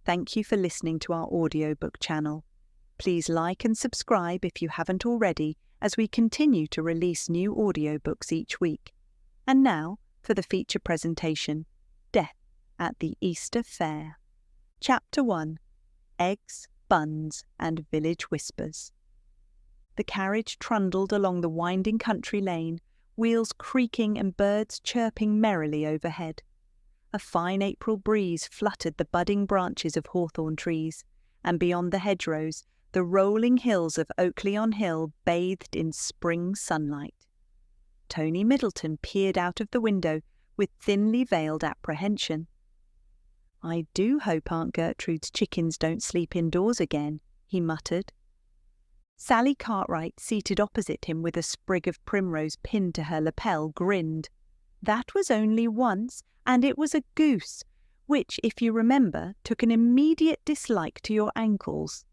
Thank you for listening to our audiobook channel. Please like and subscribe if you haven't already, as we continue to release new audiobooks each week. And now for the feature presentation, Death at the Easter Fair. Chapter 1, Eggs, Buns and Village Whispers. The carriage trundled along the winding country lane, wheels creaking and birds chirping merrily overhead. A fine April breeze fluttered the budding branches of hawthorn trees, and beyond the hedgerows, the rolling hills of Oakley-on-Hill bathed in spring sunlight. Tony Middleton peered out of the window with thinly veiled apprehension. "I do hope Aunt Gertrude's chickens don't sleep indoors again," he muttered. Sally Cartwright, seated opposite him with a sprig of primrose pinned to her lapel, grinned. "That was only once, and it was a goose, which, if you remember, took an immediate dislike to your ankles."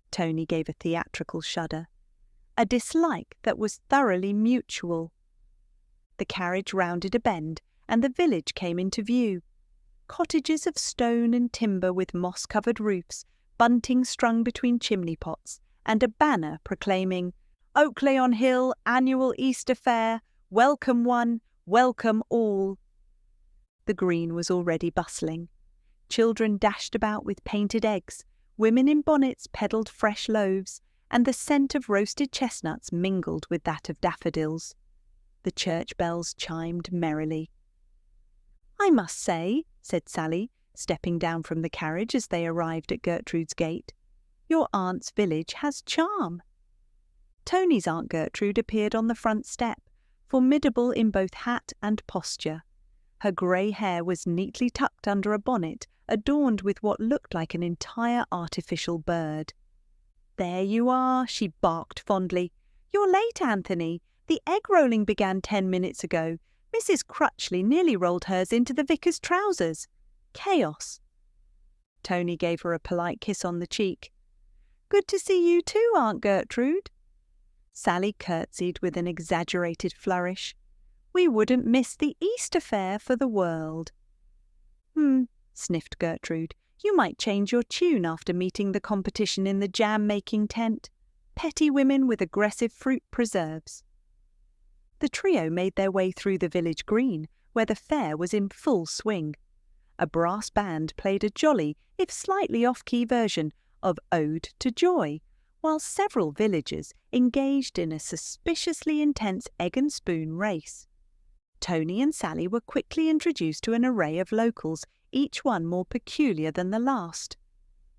Tony gave a theatrical shudder. A dislike that was thoroughly mutual. The carriage rounded a bend, and the village came into view. Cottages of stone and timber with moss-covered roofs, bunting strung between chimney pots, and a banner proclaiming, "Oakley-on-Hill Annual Easter Fair, welcome one, welcome all." The green was already bustling. Children dashed about with painted eggs, women in bonnets peddled fresh loaves, and the scent of roasted chestnuts mingled with that of daffodils. The church bells chimed merrily. "I must say," said Sally, stepping down from the carriage as they arrived at Gertrude's gate, "your aunt's village has charm." Tony's Aunt Gertrude appeared on the front step, formidable in both hat and posture. Her grey hair was neatly tucked under a bonnet adorned with what looked like an entire artificial bird. "There you are," she barked fondly. "You're late, Anthony. The egg-rolling began 10 minutes ago. Mrs. Crutchley nearly rolled hers into the vicar's trousers. Chaos." Tony gave her a polite kiss on the cheek. "Good to see you too, Aunt Gertrude." Sally curtsied with an exaggerated flourish. "We wouldn't miss the Easter Fair for the world." Sniffed Gertrude. "You might change your tune after meeting the competition in the jam-making tent. Petty women with aggressive fruit preserves." The trio made their way through the village green, where the fair was in full swing. A brass band played a jolly, if slightly off-key version of Ode to Joy, while several villagers engaged in a suspiciously intense egg-and-spoon race. Tony and Sally were quickly introduced to an array of locals, each one more peculiar than the last.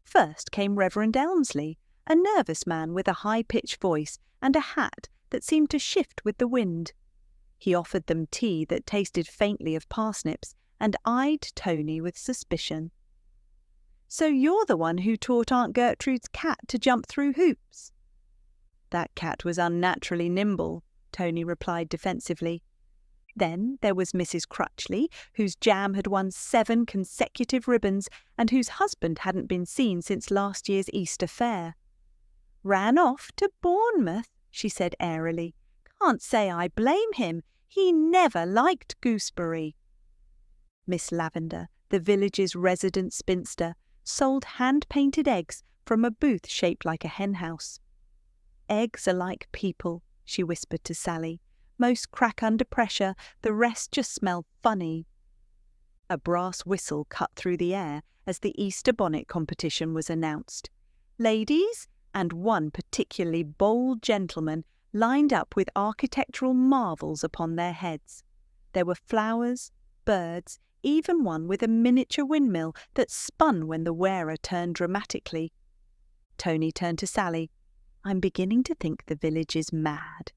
First came Reverend Elmsley, a nervous man with a high-pitched voice and a hat that seemed to shift with the wind. He offered them tea that tasted faintly of parsnips and eyed Tony with suspicion. "So you're the one who taught Aunt Gertrude's cat to jump through hoops?" "That cat was unnaturally nimble," Tony replied defensively. Then there was Mrs. Crutchley, whose jam had won 7 consecutive ribbons and whose husband hadn't been seen since last year's Easter Fair. "Ran off to Bournemouth," she said airily. "Can't say I blame him. He never liked gooseberry." Miss Lavender, the village's resident spinster, sold hand-painted eggs from a booth shaped like a henhouse. "Eggs are like people," she whispered to Sally. "Most crack under pressure, the rest just smell funny." A brass whistle cut through the air as the Easter bonnet competition was announced. Ladies, and one particularly bold gentleman, lined up with architectural marvels upon their heads. There were flowers, birds, even one with a miniature windmill that spun when the wearer turned dramatically. Tony turned to Sally. "I'm beginning to think the village is mad."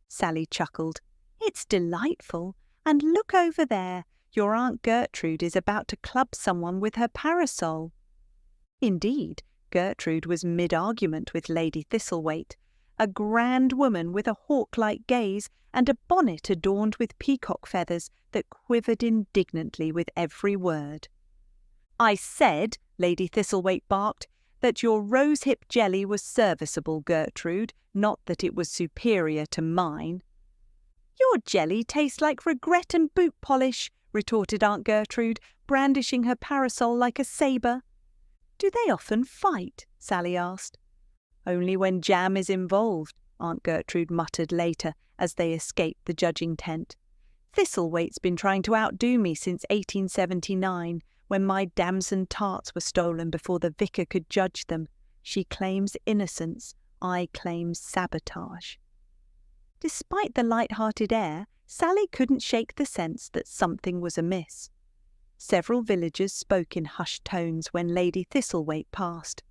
Sally chuckled. "It's delightful. And look over there. Your Aunt Gertrude is about to club someone with her parasol." Indeed, Gertrude was mid-argument with Lady Thistlethwaite, a grand woman with a hawk-like gaze and a bonnet adorned with peacock feathers that quivered indignantly with every word. "I said," Lady Thistlethwaite barked, "that your rosehip jelly was serviceable, Gertrude, not that it was superior to mine." "Your jelly tastes like regret and boot polish," retorted Aunt Gertrude, brandishing her parasol like a sabre. "Do they often fight?" Sally asked. "Only when jam is involved," Aunt Gertrude muttered later as they escaped the judging tent. "Thistlewaite's been trying to outdo me since 1879, when my damson tarts were stolen before the vicar could judge them. She claims innocence, I claim sabotage." Despite the light-hearted air, Sally couldn't shake the sense that something was amiss. Several villagers spoke in hushed tones when Lady Thistlethwaite passed,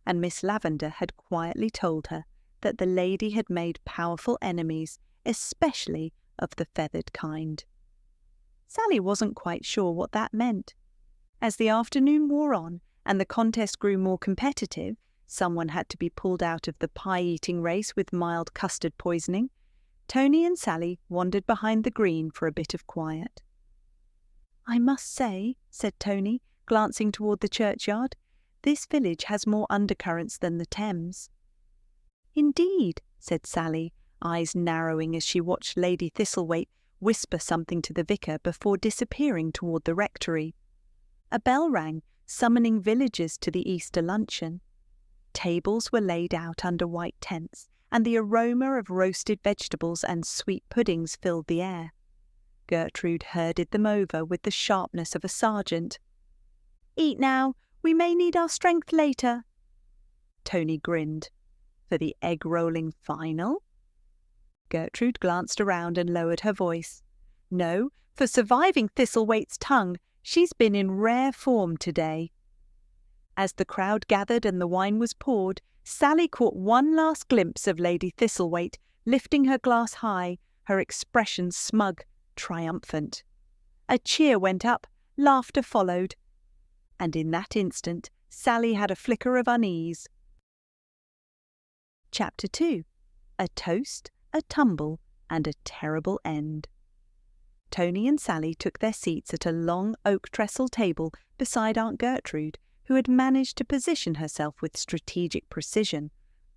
and Miss Lavender had quietly told her that the lady had made powerful enemies, especially of the feathered kind. Sally wasn't quite sure what that meant. As the afternoon wore on and the contest grew more competitive, someone had to be pulled out of the pie-eating race with mild custard poisoning. Tony and Sally wandered behind the green for a bit of quiet. "I must say," said Tony, glancing toward the churchyard, "this village has more undercurrents than the Thames." "Indeed," said Sally, eyes narrowing as she watched Lady Thistlethwaite whisper something to the vicar before disappearing toward the rectory. A bell rang, summoning villagers to the Easter luncheon. Tables were laid out under white tents, and the aroma of roasted vegetables and sweet puddings filled the air. Gertrude herded them over with the sharpness of a sergeant. "Eat now, we may need our strength later." Tony grinned. "For the egg-rolling final?" Gertrude glanced around and lowered her voice. "No, for surviving Thistlethwaite's tongue. She's been in rare form today." As the crowd gathered and the wine was poured, Sally caught one last glimpse of Lady Thistlethwaite, lifting her glass high, her expression smug, triumphant. A cheer went up, laughter followed, and in that instant Sally had a flicker of unease. Chapter 2. A Toast, a Tumble, and a Terrible End. Tony and Sally took their seats at a long oak trestle table beside Aunt Gertrude, who had managed to position herself with strategic precision,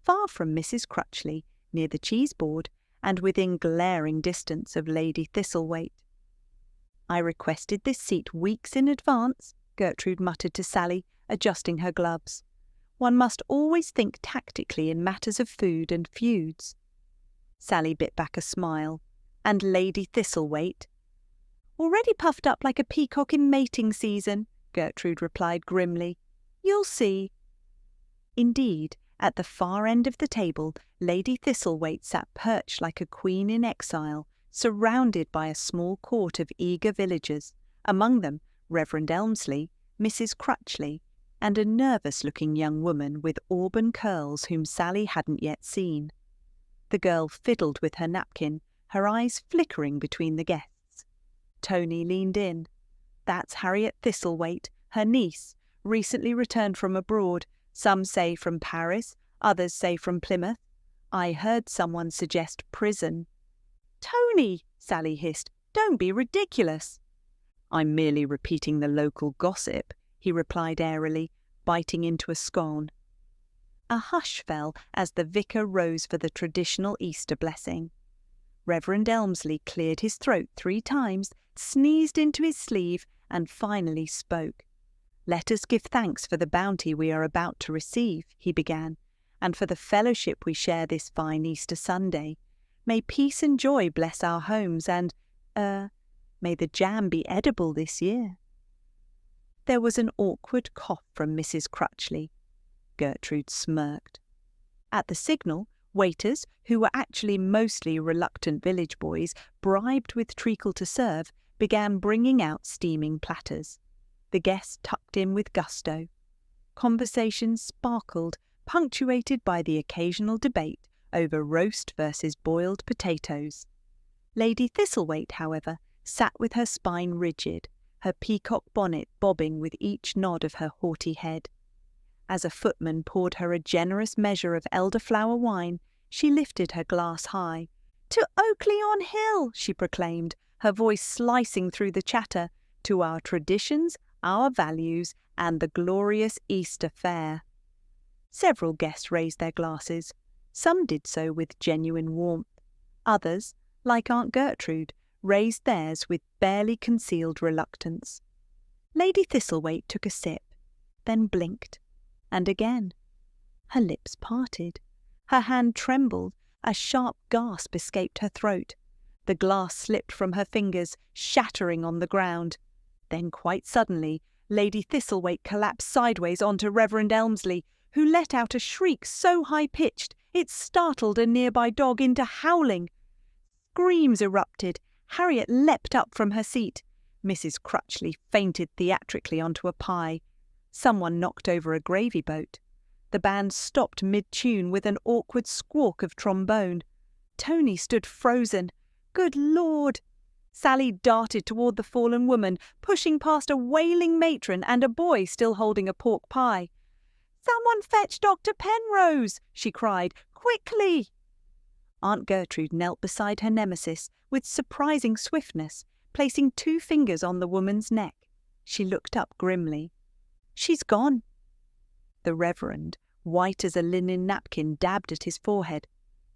far from Mrs. Crutchley, near the cheese board, and within glaring distance of Lady Thistlethwaite. "I requested this seat weeks in advance," Gertrude muttered to Sally, adjusting her gloves. "One must always think tactically in matters of food and feuds." Sally bit back a smile. "And Lady Thistlethwaite?" "Already puffed up like a peacock in mating season," Gertrude replied grimly. "You'll see." Indeed, at the far end of the table, Lady Thistlethwaite sat perched like a queen in exile, surrounded by a small court of eager villagers, among them Reverend Elmsley, Mrs. Crutchley, and a nervous-looking young woman with auburn curls whom Sally hadn't yet seen. The girl fiddled with her napkin, her eyes flickering between the guests. Tony leaned in. "That's Harriet Thistlethwaite, her niece, recently returned from abroad. Some say from Paris, others say from Plymouth. I heard someone suggest prison." "Tony," Sally hissed, "don't be ridiculous." "I'm merely repeating the local gossip," he replied airily, biting into a scone. A hush fell as the vicar rose for the traditional Easter blessing. Reverend Elmsley cleared his throat 3 times, sneezed into his sleeve, and finally spoke. "Let us give thanks for the bounty we are about to receive," he began, "and for the fellowship we share this fine Easter Sunday. May peace and joy bless our homes, and, may the jam be edible this year." There was an awkward cough from Mrs. Crutchley. Gertrude smirked. At the signal, waiters, who were actually mostly reluctant village boys, bribed with treacle to serve, began bringing out steaming platters. The guests tucked in with gusto. Conversation sparkled, punctuated by the occasional debate over roast versus boiled potatoes. Lady Thistlethwaite, however, sat with her spine rigid, her peacock bonnet bobbing with each nod of her haughty head. As a footman poured her a generous measure of elderflower wine, she lifted her glass high. "To Oakley-on-Hill," she proclaimed, her voice slicing through the chatter, "to our traditions, our values, and the glorious Easter fair." Several guests raised their glasses. Some did so with genuine warmth. Others, like Aunt Gertrude, raised theirs with barely concealed reluctance. Lady Thistlethwaite took a sip, then blinked. and again. Her lips parted. Her hand trembled. A sharp gasp escaped her throat. The glass slipped from her fingers, shattering on the ground. Then, quite suddenly, Lady Thistlethwaite collapsed sideways onto Reverend Elmsley, who let out a shriek so high-pitched it startled a nearby dog into howling. Screams erupted. Harriet leapt up from her seat. Mrs. Crutchley fainted theatrically onto a pie. Someone knocked over a gravy boat. The band stopped mid-tune with an awkward squawk of trombone. Tony stood frozen. Good Lord! Sally darted toward the fallen woman, pushing past a wailing matron and a boy still holding a pork pie. "Someone fetch Dr. Penrose!" she cried. "Quickly!" Aunt Gertrude knelt beside her nemesis with surprising swiftness, placing 2 fingers on the woman's neck. She looked up grimly. "She's gone." The Reverend, white as a linen napkin, dabbed at his forehead.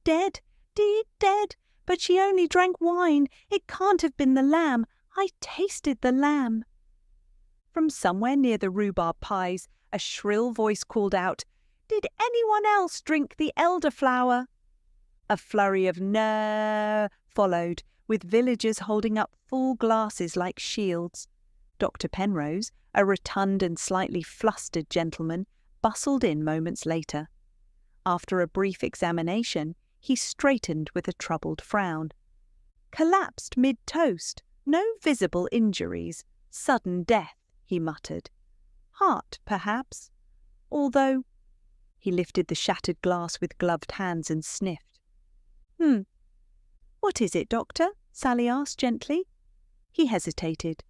"Dead, dead, but she only drank wine. It can't have been the lamb. I tasted the lamb." From somewhere near the rhubarb pies, a shrill voice called out, "Did anyone else drink the elderflower?" A flurry of "No" followed, with villagers holding up full glasses like shields. Dr. Penrose, a rotund and slightly flustered gentleman, bustled in moments later. After a brief examination, he straightened with a troubled frown. "Collapsed mid-toast. No visible injuries. Sudden death," he muttered. "Heart, perhaps. Although—" He lifted the shattered glass with gloved hands and sniffed. "What is it, Doctor?" Sally asked gently. He hesitated.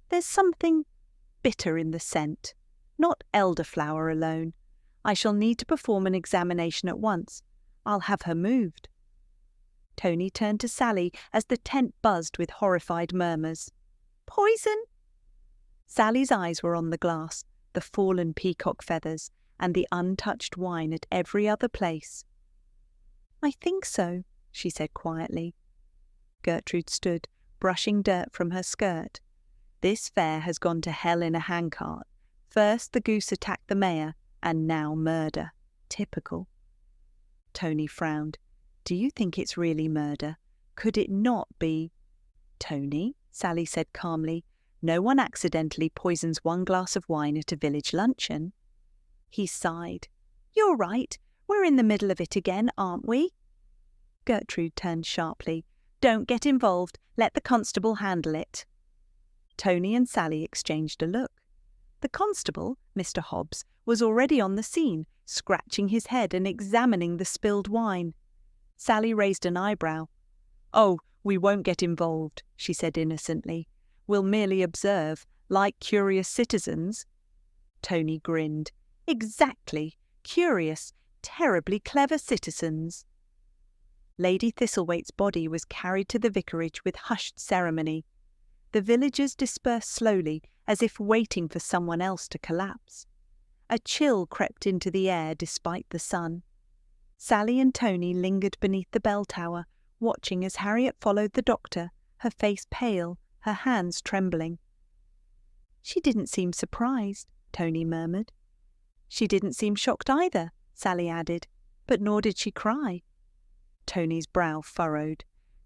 "There's something bitter in the scent. Not elderflower alone. I shall need to perform an examination at once. I'll have her moved." Tony turned to Sally as the tent buzzed with horrified murmurs. "Poison?" Sally's eyes were on the glass, the fallen peacock feathers, and the untouched wine at every other place. "I think so," she said quietly. Gertrude stood, brushing dirt from her skirt. "This fair has gone to hell in a handcart. First the goose attacked the mayor, and now murder. Typical." Tony frowned. "Do you think it's really murder? Could it not be—" "Tony," Sally said calmly, "no one accidentally poisons 1 glass of wine at a village luncheon." He sighed. "You're right. We're in the middle of it again, aren't we?" Gertrude turned sharply. "Don't get involved. Let the constable handle it." Tony and Sally exchanged a look. The constable, Mr. Hobbs, was already on the scene, scratching his head and examining the spilled wine. Sally raised an eyebrow. "Oh, we won't get involved," she said innocently. "We'll merely observe, like curious citizens." Tony grinned. "Exactly. Curious, terribly clever citizens." Lady Thistlethwaite's body was carried to the vicarage with hushed ceremony. The villagers dispersed slowly, as if waiting for someone else to collapse. A chill crept into the air despite the sun. Sally and Tony lingered beneath the bell tower, watching as Harriet followed the doctor, her face pale, her hands trembling. "She didn't seem surprised," Tony murmured. "She didn't seem shocked either," Sally added, "but nor did she cry." Tony's brow furrowed.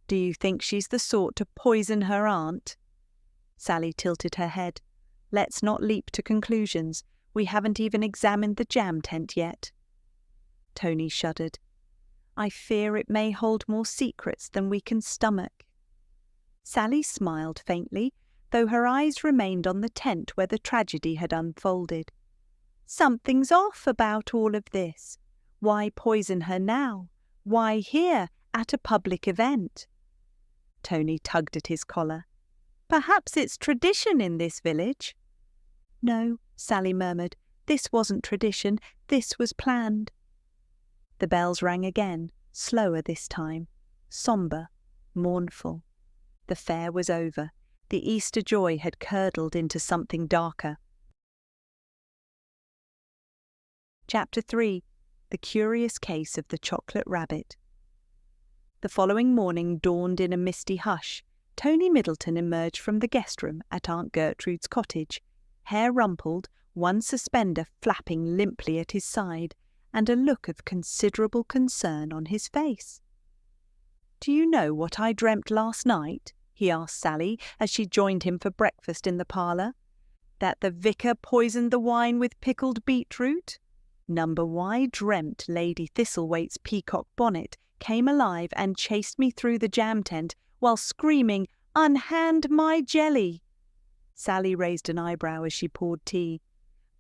"Do you think she's the sort to poison her aunt?" Sally tilted her head. "Let's not leap to conclusions. We haven't even examined the jam tent yet." Tony shuddered. "I fear it may hold more secrets than we can stomach." Sally smiled faintly, though her eyes remained on the tent where the tragedy had unfolded. "Something's off about all of this. Why poison her now? Why here, at a public event?" Tony tugged at his collar. "Perhaps it's tradition in this village." "No," Sally murmured. "This wasn't tradition. This was planned." The bells rang again, slower this time, sombre, mournful. The fair was over. The Easter joy had curdled into something darker. Chapter 3. The Curious Case of the Chocolate Rabbit. The following morning dawned in a misty hush. Tony Middleton emerged from the guest room at Aunt Gertrude's cottage, hair rumpled, one suspender flapping limply at his side and a look of considerable concern on his face. "Do you know what I dreamt last night?" he asked Sally as she joined him for breakfast in the parlour. "That the vicar poisoned the wine with pickled beetroot? Number Y dreamt Lady Thistlewaite's peacock bonnet came alive and chased me through the jam tent while screaming, 'Unhand my jelly!'" Sally raised an eyebrow as she poured tea.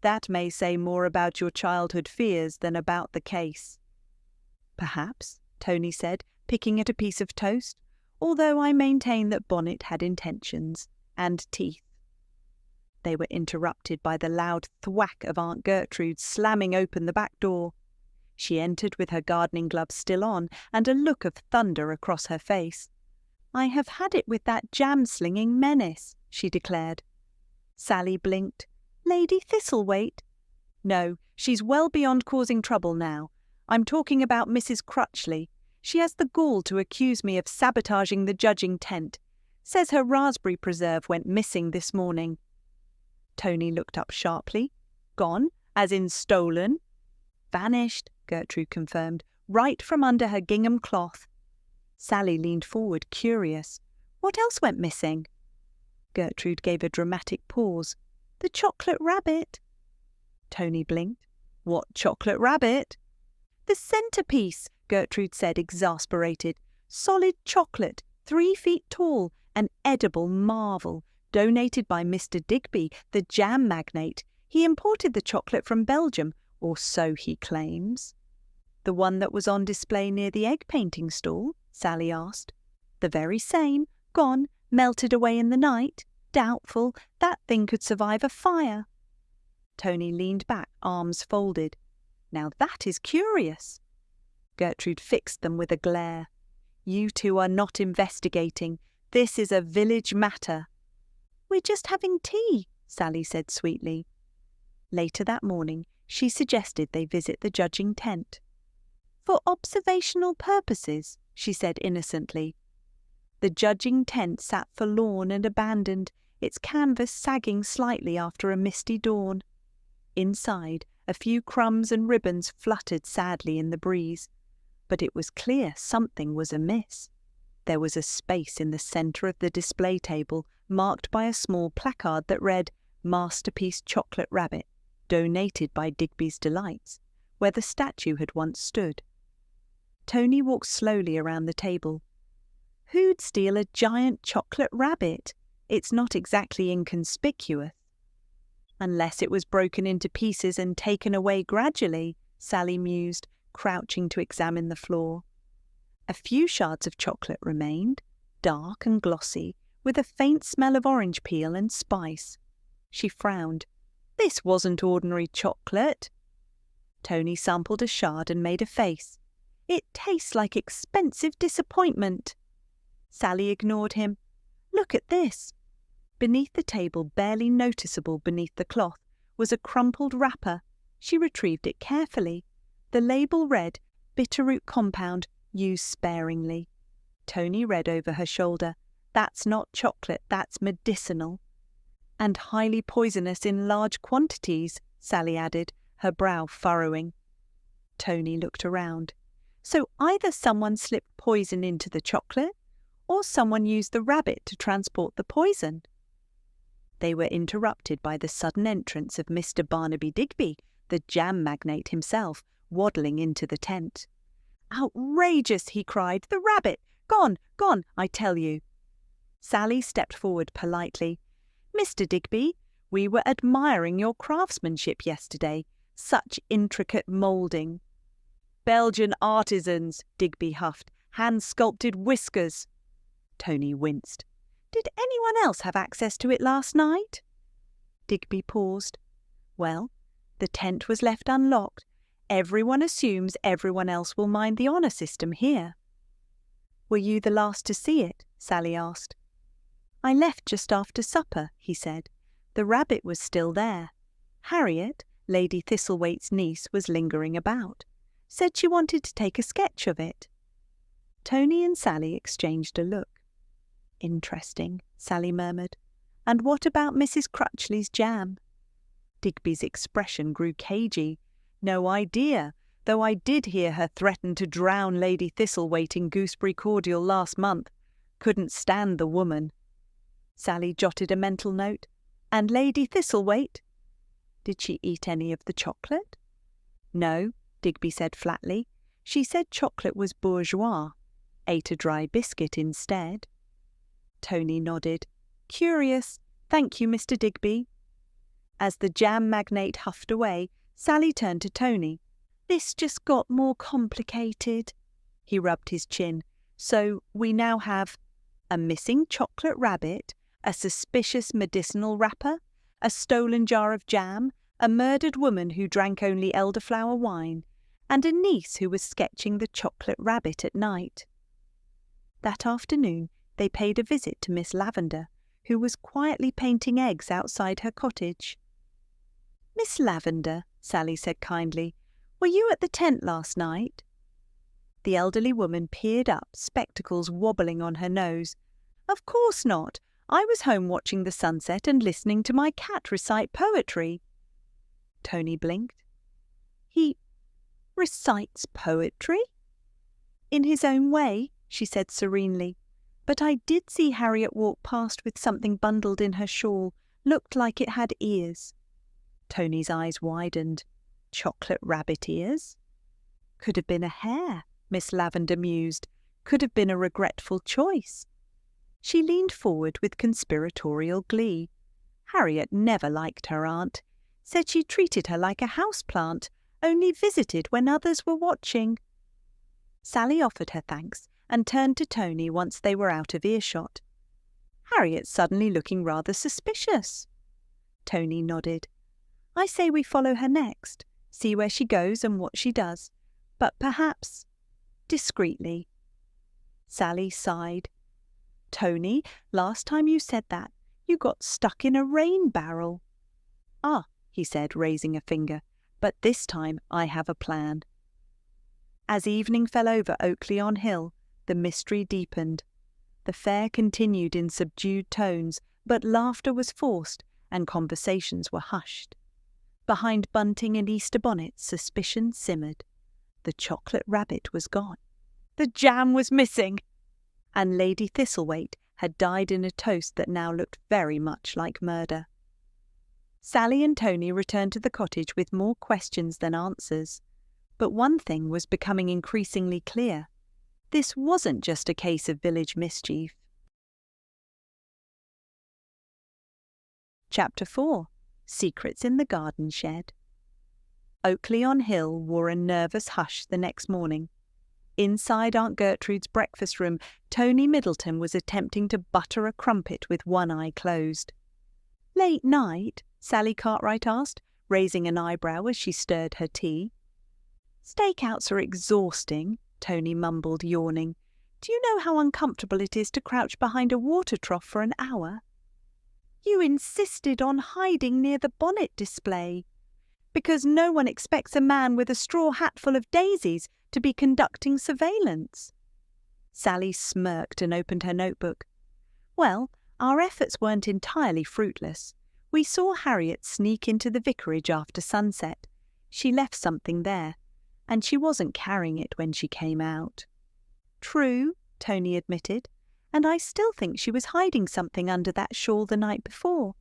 "That may say more about your childhood fears than about the case." "Perhaps," Tony said, picking at a piece of toast, "although I maintain that Bonnet had intentions and teeth." They were interrupted by the loud thwack of Aunt Gertrude slamming open the back door. She entered with her gardening gloves still on and a look of thunder across her face. "I have had it with that jam-slinging menace," she declared. Sally blinked. "Lady Thistlethwaite?" "No, she's well beyond causing trouble now. I'm talking about Mrs. Crutchley. She has the gall to accuse me of sabotaging the judging tent. Says her raspberry preserve went missing this morning." Tony looked up sharply. "Gone, as in stolen?" "Vanished," Gertrude confirmed, "right from under her gingham cloth." Sally leaned forward, curious. "What else went missing?" Gertrude gave a dramatic pause. "The chocolate rabbit." Tony blinked. "What chocolate rabbit?" "The centrepiece," Gertrude said, exasperated. "Solid chocolate, 3 feet tall, an edible marvel, donated by Mr. Digby, the jam magnate. He imported the chocolate from Belgium, or so he claims." "The one that was on display near the egg painting stall?" Sally asked. "The very same. Gone, melted away in the night. Doubtful. That thing could survive a fire." Tony leaned back, arms folded. "Now that is curious." Gertrude fixed them with a glare. "You two are not investigating. This is a village matter." "We're just having tea," Sally said sweetly. Later that morning, she suggested they visit the judging tent. "For observational purposes," she said innocently. The judging tent sat forlorn and abandoned, its canvas sagging slightly after a misty dawn. Inside, a few crumbs and ribbons fluttered sadly in the breeze. But it was clear something was amiss. There was a space in the centre of the display table marked by a small placard that read, "Masterpiece Chocolate Rabbit, donated by Digby's Delights," where the statue had once stood. Tony walked slowly around the table. "Who'd steal a giant chocolate rabbit? It's not exactly inconspicuous." "Unless it was broken into pieces and taken away gradually," Sally mused, crouching to examine the floor. A few shards of chocolate remained, dark and glossy, with a faint smell of orange peel and spice. She frowned. "This wasn't ordinary chocolate." Tony sampled a shard and made a face. "It tastes like expensive disappointment." Sally ignored him. "Look at this." Beneath the table, barely noticeable beneath the cloth, was a crumpled wrapper. She retrieved it carefully. The label read, "Bitterroot compound, used sparingly." Tony read over her shoulder, "That's not chocolate, that's medicinal." "And highly poisonous in large quantities," Sally added, her brow furrowing. Tony looked around. So either someone slipped poison into the chocolate, or someone used the rabbit to transport the poison. They were interrupted by the sudden entrance of Mr. Barnaby Digby, the jam magnate himself, waddling into the tent. "Outrageous!" he cried. "The rabbit! Gone, gone, I tell you." Sally stepped forward politely. "Mr. Digby, we were admiring your craftsmanship yesterday. Such intricate moulding." "Belgian artisans," Digby huffed. "Hand-sculpted whiskers." Tony winced. "Did anyone else have access to it last night?" Digby paused. "Well, the tent was left unlocked. Everyone assumes everyone else will mind the honour system here." "Were you the last to see it?" Sally asked. "I left just after supper," he said. "The rabbit was still there. Harriet, Lady Thistlethwaite's niece, was lingering about. Said she wanted to take a sketch of it." Tony and Sally exchanged a look. "Interesting," Sally murmured. "And what about Mrs. Crutchley's jam?" Digby's expression grew cagey. No idea, though I did hear her threaten to drown Lady Thistlethwaite in gooseberry cordial last month. Couldn't stand the woman. Sally jotted a mental note. And Lady Thistlethwaite? Did she eat any of the chocolate? No, Digby said flatly. She said chocolate was bourgeois. Ate a dry biscuit instead. Tony nodded. Curious. Thank you, Mr. Digby. As the jam magnate huffed away, Sally turned to Tony. This just got more complicated. He rubbed his chin. So we now have a missing chocolate rabbit, a suspicious medicinal wrapper, a stolen jar of jam, a murdered woman who drank only elderflower wine, and a niece who was sketching the chocolate rabbit at night. That afternoon they paid a visit to Miss Lavender, who was quietly painting eggs outside her cottage. Miss Lavender, Sally said kindly, were you at the tent last night? The elderly woman peered up, spectacles wobbling on her nose. Of course not. I was home watching the sunset and listening to my cat recite poetry. Tony blinked. He recites poetry? In his own way, she said serenely. But I did see Harriet walk past with something bundled in her shawl. Looked like it had ears. Tony's eyes widened. Chocolate rabbit ears? Could have been a hare, Miss Lavender mused. Could have been a regretful choice. She leaned forward with conspiratorial glee. Harriet never liked her aunt. Said she treated her like a houseplant, only visited when others were watching. Sally offered her thanks and turned to Tony once they were out of earshot. Harriet's suddenly looking rather suspicious. Tony nodded. I say we follow her next, see where she goes and what she does, but perhaps discreetly. Sally sighed. Tony, last time you said that, you got stuck in a rain barrel. Ah, he said, raising a finger, but this time I have a plan. As evening fell over Oakley-on-Hill, the mystery deepened. The fair continued in subdued tones, but laughter was forced and conversations were hushed. Behind bunting and Easter bonnets, suspicion simmered. The chocolate rabbit was gone. The jam was missing. And Lady Thistlethwaite had died in a toast that now looked very much like murder. Sally and Tony returned to the cottage with more questions than answers. But one thing was becoming increasingly clear. This wasn't just a case of village mischief. Chapter 4. Secrets in the Garden Shed. Oakley-on-Hill wore a nervous hush the next morning. Inside Aunt Gertrude's breakfast room, Tony Middleton was attempting to butter a crumpet with one eye closed. Late night? Sally Cartwright asked, raising an eyebrow as she stirred her tea. Stakeouts are exhausting, Tony mumbled, yawning. Do you know how uncomfortable it is to crouch behind a water trough for an hour? You insisted on hiding near the bonnet display. Because no one expects a man with a straw hat full of daisies to be conducting surveillance. Sally smirked and opened her notebook. Well, our efforts weren't entirely fruitless. We saw Harriet sneak into the vicarage after sunset. She left something there, and she wasn't carrying it when she came out. True, Tony admitted, and I still think she was hiding something under that shawl the night before.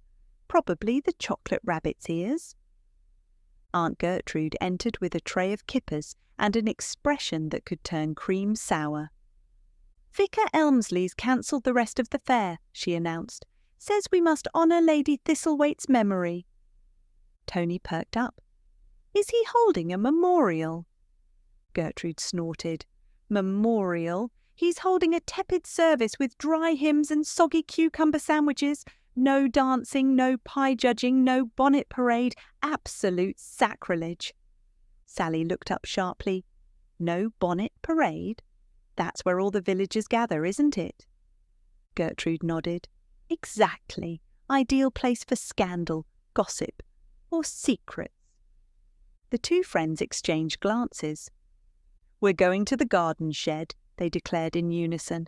Probably the chocolate rabbit's ears. Aunt Gertrude entered with a tray of kippers and an expression that could turn cream sour. Vicar Elmsley's cancelled the rest of the fair, she announced. Says we must honour Lady Thistlethwaite's memory. Tony perked up. Is he holding a memorial? Gertrude snorted. Memorial? He's holding a tepid service with dry hymns and soggy cucumber sandwiches. No dancing, no pie judging, no bonnet parade. Absolute sacrilege. Sally looked up sharply. No bonnet parade? That's where all the villagers gather, isn't it? Gertrude nodded. Exactly. Ideal place for scandal, gossip, or secrets. The two friends exchanged glances. We're going to the garden shed, they declared in unison.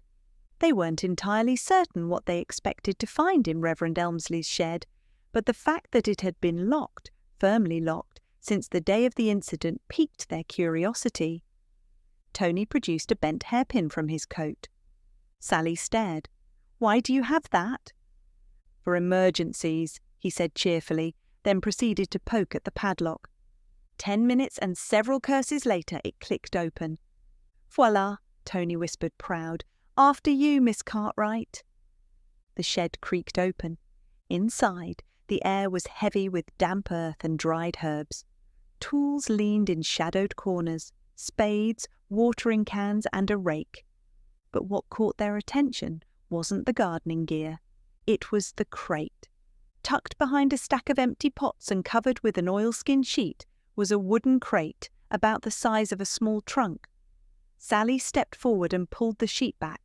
They weren't entirely certain what they expected to find in Reverend Elmsley's shed, but the fact that it had been locked firmly locked since the day of the incident, piqued their curiosity. Tony produced a bent hairpin from his coat. Sally stared. "Why do you have that?" "For emergencies," he said cheerfully, then proceeded to poke at the padlock. 10 minutes and several curses later, it clicked open. "Voila," Tony whispered, proud. "After you, Miss Cartwright." The shed creaked open. Inside, the air was heavy with damp earth and dried herbs. Tools leaned in shadowed corners, spades, watering cans, and a rake. But what caught their attention wasn't the gardening gear. It was the crate. Tucked behind a stack of empty pots and covered with an oilskin sheet was a wooden crate about the size of a small trunk. Sally stepped forward and pulled the sheet back.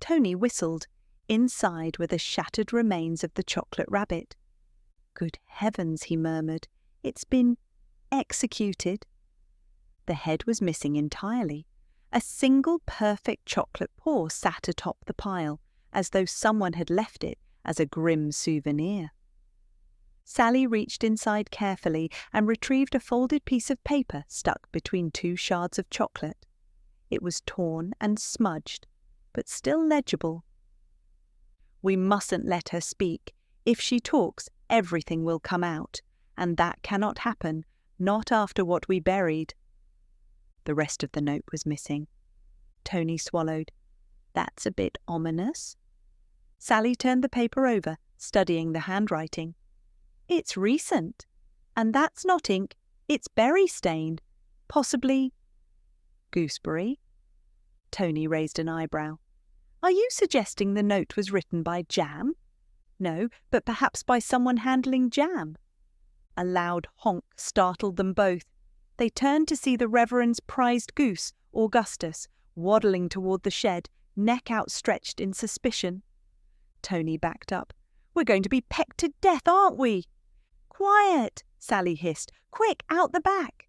Tony whistled. Inside were the shattered remains of the chocolate rabbit. "Good heavens," he murmured. "It's been executed." The head was missing entirely. A single perfect chocolate paw sat atop the pile, as though someone had left it as a grim souvenir. Sally reached inside carefully and retrieved a folded piece of paper stuck between two shards of chocolate. It was torn and smudged, but still legible. "We mustn't let her speak. If she talks, everything will come out, and that cannot happen, not after what we buried." The rest of the note was missing. Tony swallowed. "That's a bit ominous." Sally turned the paper over, studying the handwriting. "It's recent. And that's not ink, it's berry-stained. Possibly gooseberry." Tony raised an eyebrow. "Are you suggesting the note was written by jam?" "No, but perhaps by someone handling jam." A loud honk startled them both. They turned to see the Reverend's prized goose, Augustus, waddling toward the shed, neck outstretched in suspicion. Tony backed up. "We're going to be pecked to death, aren't we?" "Quiet!" Sally hissed. "Quick, out the back!"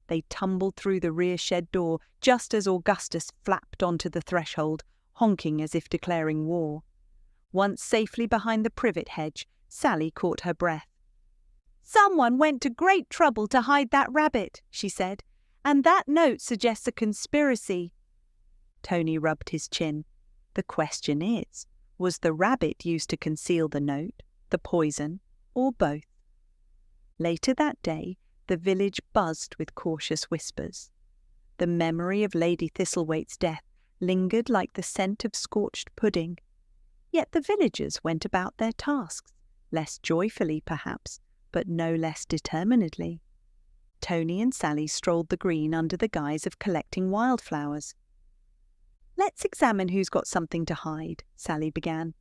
They tumbled through the rear shed door just as Augustus flapped onto the threshold, honking as if declaring war. Once safely behind the privet hedge, Sally caught her breath. "Someone went to great trouble to hide that rabbit," she said, "and that note suggests a conspiracy." Tony rubbed his chin. "The question is, was the rabbit used to conceal the note, the poison, or both?" Later that day, the village buzzed with cautious whispers. The memory of Lady Thistlewaite's death lingered like the scent of scorched pudding. Yet the villagers went about their tasks, less joyfully perhaps, but no less determinedly. Tony and Sally strolled the green under the guise of collecting wildflowers. "Let's examine who's got something to hide," Sally began.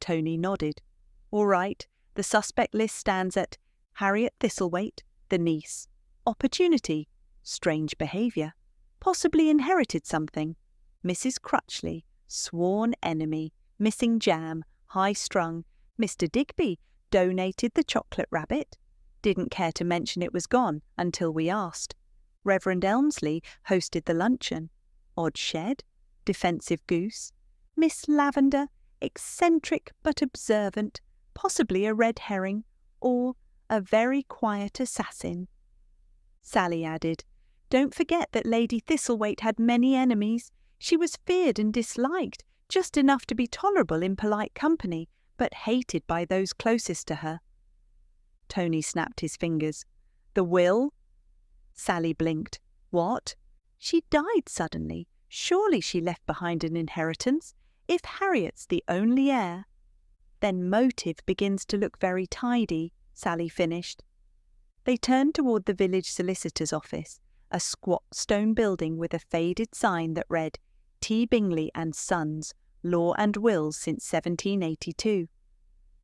Tony nodded. "All right, the suspect list stands at Harriet Thistlethwaite, the niece, opportunity, strange behaviour, possibly inherited something, Mrs. Crutchley, sworn enemy, missing jam, high-strung, Mr. Digby, donated the chocolate rabbit, didn't care to mention it was gone until we asked, Reverend Elmsley hosted the luncheon, odd shed, defensive goose, Miss Lavender, eccentric but observant, possibly a red herring, or a very quiet assassin." Sally added, "Don't forget that Lady Thistlethwaite had many enemies. She was feared and disliked, just enough to be tolerable in polite company, but hated by those closest to her." Tony snapped his fingers. "The will?" Sally blinked. "What?" "She died suddenly. Surely she left behind an inheritance. If Harriet's the only heir—" "Then motive begins to look very tidy," Sally finished. They turned toward the village solicitor's office, a squat stone building with a faded sign that read, T. Bingley and Sons, Law and Wills since 1782.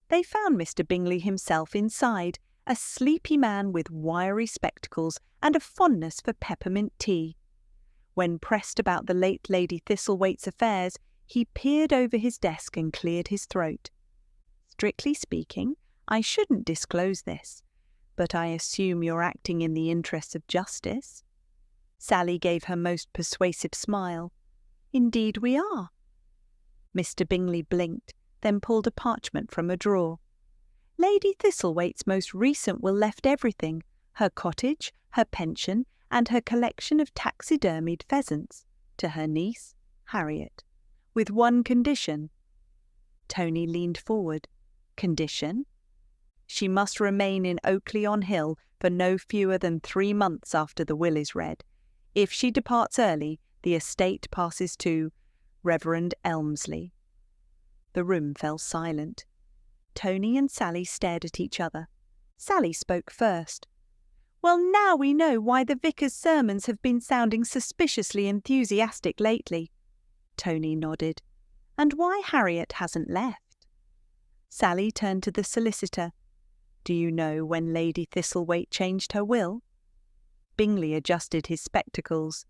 They found Mr. Bingley himself inside, a sleepy man with wiry spectacles and a fondness for peppermint tea. When pressed about the late Lady Thistlethwaite's affairs, he peered over his desk and cleared his throat. "Strictly speaking, I shouldn't disclose this, but I assume you're acting in the interests of justice." Sally gave her most persuasive smile. "Indeed we are." Mr. Bingley blinked, then pulled a parchment from a drawer. Lady Thistlewaite's most recent will left everything, her cottage, her pension, and her collection of taxidermied pheasants, to her niece, Harriet, with one condition. Tony leaned forward. Condition? She must remain in Oakley-on-Hill for no fewer than 3 months after the will is read. If she departs early, the estate passes to Reverend Elmsley. The room fell silent. Tony and Sally stared at each other. Sally spoke first. "Well, now we know why the vicar's sermons have been sounding suspiciously enthusiastic lately." Tony nodded. "And why Harriet hasn't left." Sally turned to the solicitor. "Do you know when Lady Thistlethwaite changed her will?" Bingley adjusted his spectacles.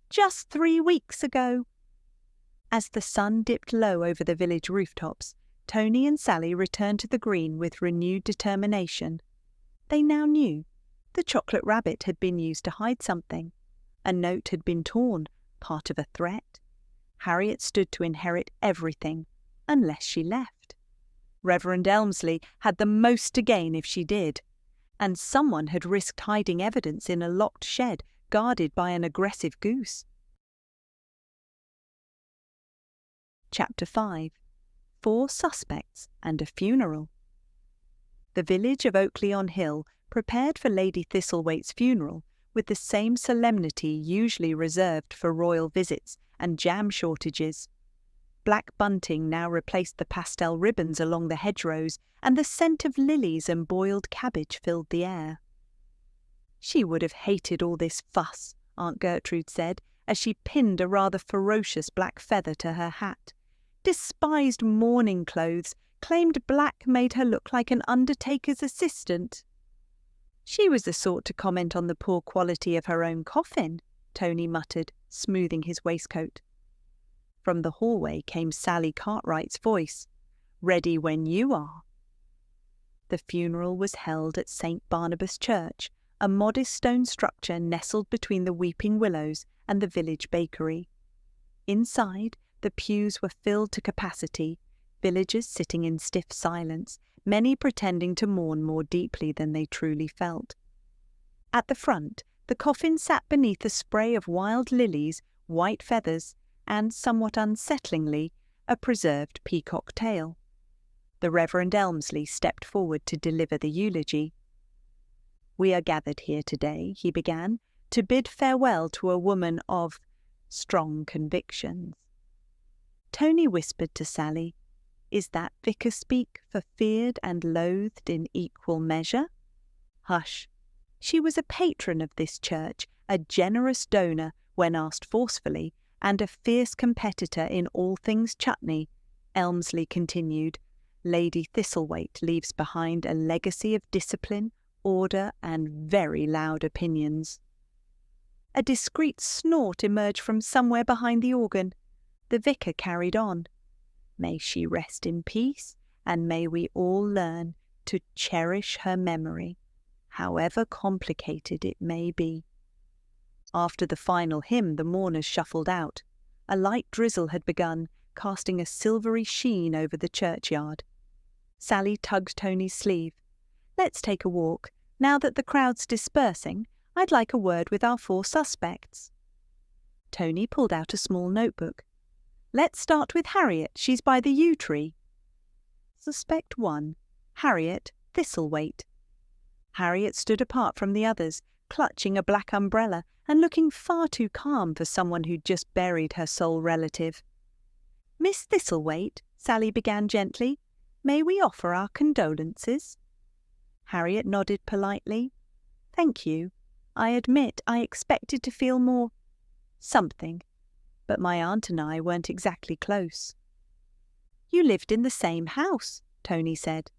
"Just 3 weeks ago." As the sun dipped low over the village rooftops, Tony and Sally returned to the green with renewed determination. They now knew. The chocolate rabbit had been used to hide something. A note had been torn, part of a threat. Harriet stood to inherit everything, unless she left. Reverend Elmsley had the most to gain if she did, and someone had risked hiding evidence in a locked shed guarded by an aggressive goose. Chapter 5. 4 Suspects and a Funeral. The village of Oakley-on-Hill prepared for Lady Thistlethwaite's funeral with the same solemnity usually reserved for royal visits and jam shortages. Black bunting now replaced the pastel ribbons along the hedgerows, and the scent of lilies and boiled cabbage filled the air. She would have hated all this fuss, Aunt Gertrude said, as she pinned a rather ferocious black feather to her hat. Despised mourning clothes, claimed black made her look like an undertaker's assistant. She was the sort to comment on the poor quality of her own coffin, Tony muttered, smoothing his waistcoat. From the hallway came Sally Cartwright's voice. "Ready when you are." The funeral was held at St. Barnabas Church, a modest stone structure nestled between the weeping willows and the village bakery. Inside, the pews were filled to capacity, villagers sitting in stiff silence, many pretending to mourn more deeply than they truly felt. At the front, the coffin sat beneath a spray of wild lilies, white feathers, and, somewhat unsettlingly, a preserved peacock tail. The Reverend Elmsley stepped forward to deliver the eulogy. "We are gathered here today," he began, "to bid farewell to a woman of strong convictions." Tony whispered to Sally, "Is that vicar speak for feared and loathed in equal measure?" "Hush. She was a patron of this church, a generous donor when asked forcefully, and a fierce competitor in all things chutney," Elmsley continued. "Lady Thistlethwaite leaves behind a legacy of discipline, order, and very loud opinions." A discreet snort emerged from somewhere behind the organ. The vicar carried on. "May she rest in peace, and may we all learn to cherish her memory, however complicated it may be." After the final hymn, the mourners shuffled out. A light drizzle had begun, casting a silvery sheen over the churchyard. Sally tugged Tony's sleeve. "Let's take a walk. Now that the crowd's dispersing, I'd like a word with our 4 suspects." Tony pulled out a small notebook. "Let's start with Harriet. She's by the yew tree." Suspect 1. Harriet Thistlethwaite. Harriet stood apart from the others, clutching a black umbrella and looking far too calm for someone who'd just buried her sole relative. "Miss Thistlethwaite," Sally began gently, "may we offer our condolences?" Harriet nodded politely. "Thank you. I admit I expected to feel more something, but my aunt and I weren't exactly close." "You lived in the same house," Tony said.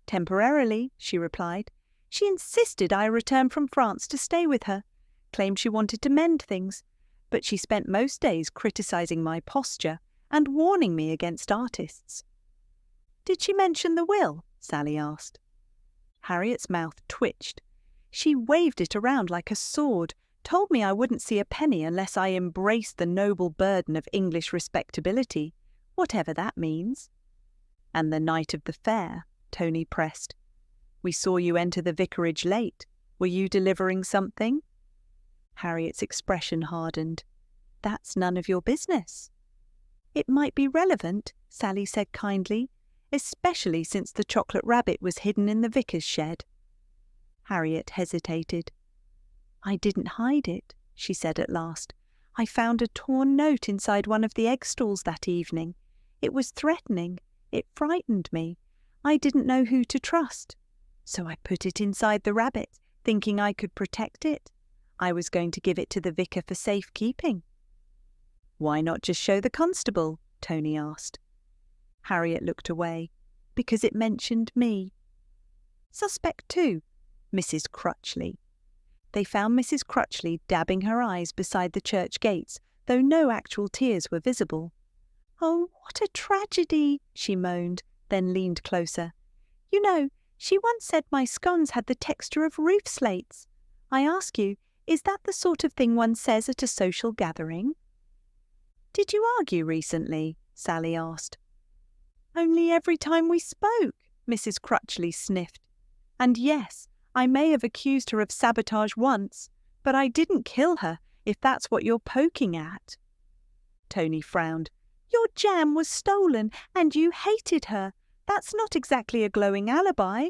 "Temporarily," she replied. "She insisted I return from France to stay with her, claimed she wanted to mend things, but she spent most days criticising my posture and warning me against artists." "Did she mention the will?" Sally asked. Harriet's mouth twitched. "She waved it around like a sword, told me I wouldn't see a penny unless I embraced the noble burden of English respectability, whatever that means." "And the night of the fair," Tony pressed. We saw you enter the vicarage late. Were you delivering something?" Harriet's expression hardened. "That's none of your business." "It might be relevant," Sally said kindly, "especially since the chocolate rabbit was hidden in the vicar's shed." Harriet hesitated. "I didn't hide it," she said at last. "I found a torn note inside one of the egg stalls that evening. It was threatening. It frightened me. I didn't know who to trust. So I put it inside the rabbit, thinking I could protect it. I was going to give it to the vicar for safekeeping." "Why not just show the constable?" Tony asked. Harriet looked away. "Because it mentioned me." Suspect 2, Mrs. Crutchley. They found Mrs. Crutchley dabbing her eyes beside the church gates, though no actual tears were visible. "Oh, what a tragedy," she moaned, then leaned closer. "You know, she once said my scones had the texture of roof slates. I ask you, is that the sort of thing one says at a social gathering?" "Did you argue recently?" Sally asked. "Only every time we spoke," Mrs. Crutchley sniffed. "And yes, I may have accused her of sabotage once, but I didn't kill her, if that's what you're poking at." Tony frowned. "Your jam was stolen, and you hated her. That's not exactly a glowing alibi."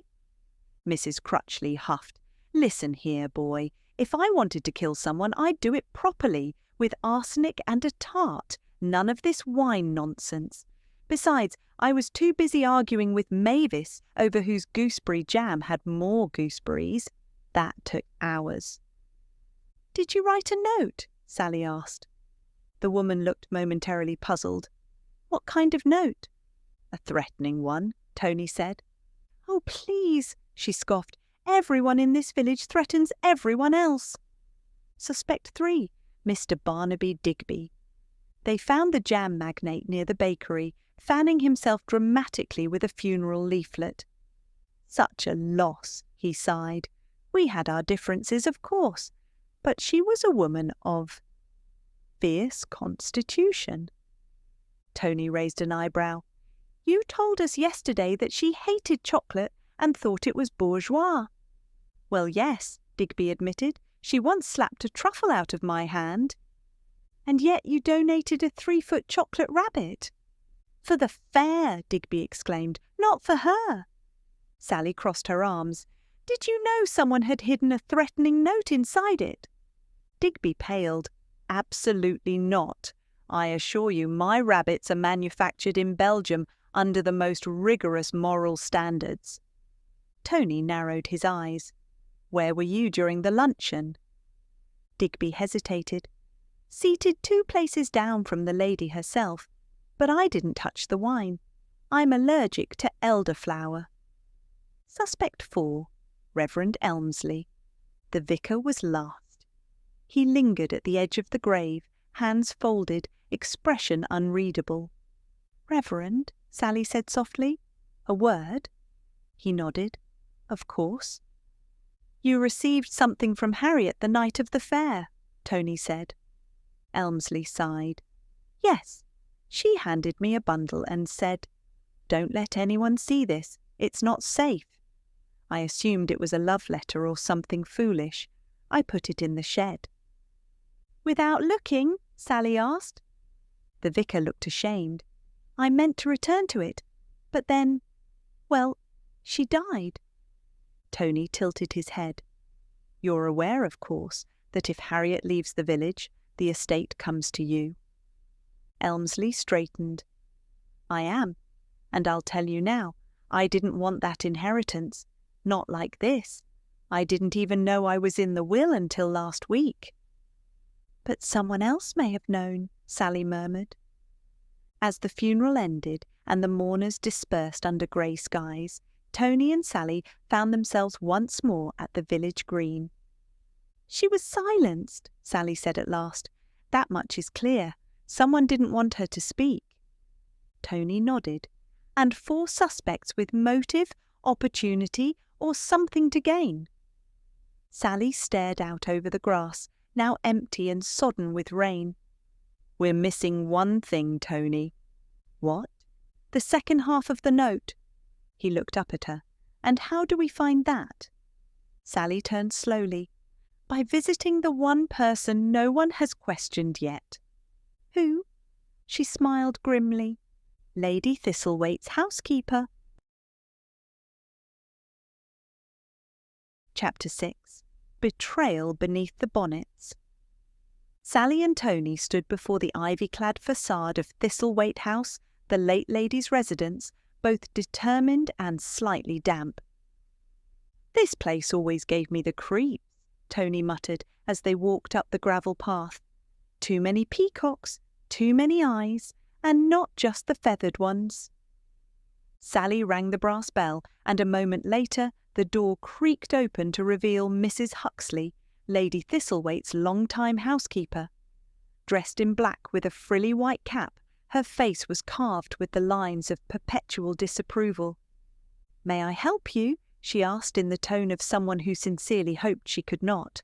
Mrs. Crutchley huffed. "Listen here, boy. If I wanted to kill someone, I'd do it properly, with arsenic and a tart. None of this wine nonsense. Besides, I was too busy arguing with Mavis over whose gooseberry jam had more gooseberries. That took hours." "Did you write a note?" Sally asked. The woman looked momentarily puzzled. "What kind of note?" "A threatening one," Tony said. "Oh, please," she scoffed. "Everyone in this village threatens everyone else." Suspect 3, Mr. Barnaby Digby. They found the jam magnate near the bakery, fanning himself dramatically with a funeral leaflet. "Such a loss," he sighed. "We had our differences, of course, but she was a woman of fierce constitution." Tony raised an eyebrow. "You told us yesterday that she hated chocolate and thought it was bourgeois." "Well, yes," Digby admitted. "She once slapped a truffle out of my hand." "And yet you donated a 3-foot chocolate rabbit." "For the fair," Digby exclaimed, "not for her." Sally crossed her arms. "Did you know someone had hidden a threatening note inside it?" Digby paled. "Absolutely not. I assure you my rabbits are manufactured in Belgium under the most rigorous moral standards." Tony narrowed his eyes. "Where were you during the luncheon?" Digby hesitated. "Seated 2 places down from the lady herself. But I didn't touch the wine. I'm allergic to elderflower." Suspect 4, Reverend Elmsley. The vicar was last. He lingered at the edge of the grave, hands folded, expression unreadable. "Reverend," Sally said softly. "A word?" He nodded. "Of course." "You received something from Harriet the night of the fair," Tony said. Elmsley sighed. "Yes. She handed me a bundle and said, 'Don't let anyone see this. It's not safe.' I assumed it was a love letter or something foolish. I put it in the shed." "Without looking?" Sally asked. The vicar looked ashamed. "I meant to return to it, but then, well, she died." Tony tilted his head. "You're aware, of course, that if Harriet leaves the village, the estate comes to you." Elmsley straightened. "I am, and I'll tell you now, I didn't want that inheritance. Not like this. I didn't even know I was in the will until last week." "But someone else may have known," Sally murmured. As the funeral ended and the mourners dispersed under grey skies, Tony and Sally found themselves once more at the village green. "She was silenced," Sally said at last. "That much is clear. Someone didn't want her to speak." Tony nodded. "And 4 suspects with motive, opportunity, or something to gain." Sally stared out over the grass, now empty and sodden with rain. "We're missing one thing, Tony." "What?" "The second half of the note." He looked up at her. And how do we find that? Sally turned slowly. By visiting the one person no one has questioned yet. Who? She smiled grimly. Lady Thistlewaite's housekeeper. Chapter 6. Betrayal Beneath the Bonnets. Sally and Tony stood before the ivy-clad facade of Thistlethwaite House, the late lady's residence, both determined and slightly damp. "This place always gave me the creeps," Tony muttered as they walked up the gravel path. "Too many peacocks, too many eyes, and not just the feathered ones." Sally rang the brass bell, and a moment later the door creaked open to reveal Mrs. Huxley, Lady Thistlewaite's long-time housekeeper. Dressed in black with a frilly white cap, her face was carved with the lines of perpetual disapproval. "May I help you?" she asked in the tone of someone who sincerely hoped she could not.